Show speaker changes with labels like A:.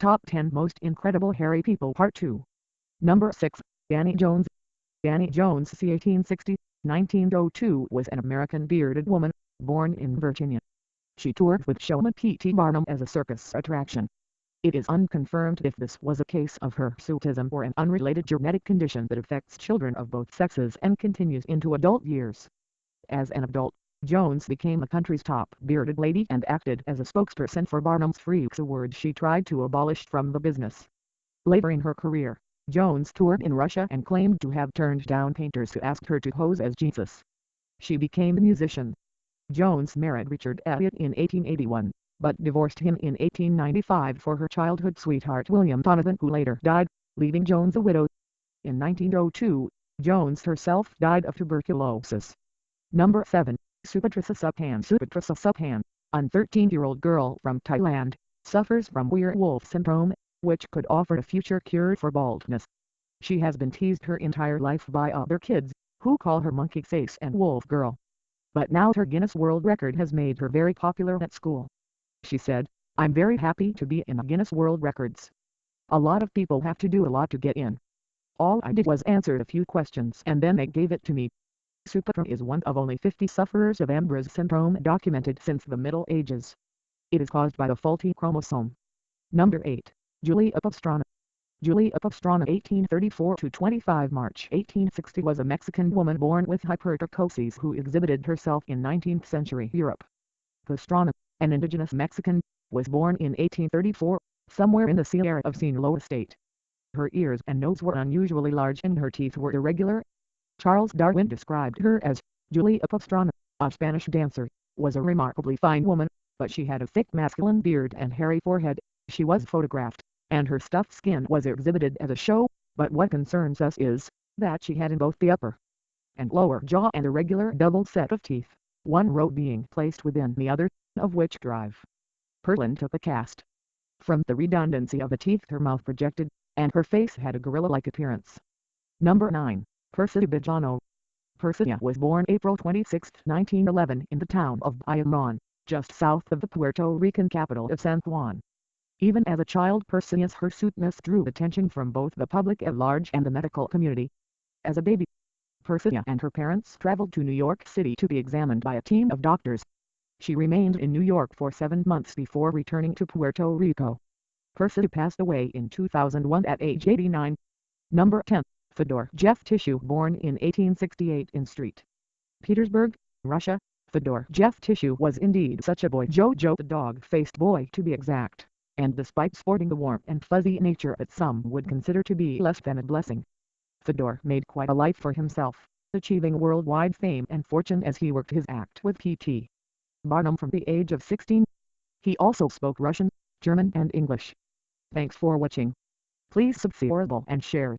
A: Top 10 Most Incredible Hairy People Part 2. Number 6. Danny Jones. Danny Jones c. 1860-1902 was an American bearded woman, born in Virginia. She toured with showman P.T. Barnum as a circus attraction. It is unconfirmed if this was a case of hirsutism or an unrelated genetic condition that affects children of both sexes and continues into adult years. As an adult, Jones became the country's top bearded lady and acted as a spokesperson for Barnum's Freaks, a word she tried to abolish from the business. Later in her career, Jones toured in Russia and claimed to have turned down painters who asked her to pose as Jesus. She became a musician. Jones married Richard Elliot in 1881, but divorced him in 1895 for her childhood sweetheart William Donovan, who later died, leaving Jones a widow. In 1902, Jones herself died of tuberculosis. Number 7. Sasuphan. Sasuphan, a 13-year-old girl from Thailand, suffers from werewolf syndrome, which could offer a future cure for baldness. She has been teased her entire life by other kids, who call her Monkey Face and Wolf Girl. But now her Guinness World Record has made her very popular at school. She said, "I'm very happy to be in the Guinness World Records. A lot of people have to do a lot to get in. All I did was answer a few questions and then they gave it to me." Sasuphan is one of only 50 sufferers of Ambras syndrome documented since the Middle Ages. It is caused by the faulty chromosome. Number 8. Julia Pastrana. Julia Pastrana, 1834–25 March 1860, was a Mexican woman born with hypertrichosis who exhibited herself in 19th century Europe. Pastrana, an indigenous Mexican, was born in 1834, somewhere in the Sierra of Sinaloa state. Her ears and nose were unusually large and her teeth were irregular. Charles Darwin described her as, "Julia Pastrana, a Spanish dancer, was a remarkably fine woman, but she had a thick masculine beard and hairy forehead." She was photographed, and her stuffed skin was exhibited as a show, but what concerns us is, that she had in both the upper and lower jaw an irregular double set of teeth, one row being placed within the other, of which drive Perlin took a cast. From the redundancy of the teeth her mouth projected, and her face had a gorilla-like appearance. Number 9. Bejano. Pastrana was born April 26, 1911 in the town of Bejano, just south of the Puerto Rican capital of San Juan. Even as a child, Pastrana's hirsuteness drew attention from both the public at large and the medical community. As a baby, Pastrana and her parents traveled to New York City to be examined by a team of doctors. She remained in New York for 7 months before returning to Puerto Rico. Pastrana passed away in 2001 at age 89. Number 10. Fyodor Jeftichew, born in 1868 in St. Petersburg, Russia. Fyodor Jeftichew was indeed such a boy, Jojo the dog-faced boy to be exact, and despite sporting the warm and fuzzy nature that some would consider to be less than a blessing, Fyodor made quite a life for himself, achieving worldwide fame and fortune as he worked his act with P.T. Barnum from the age of 16. He also spoke Russian, German and English. Thanks for watching. Please subscribe and share.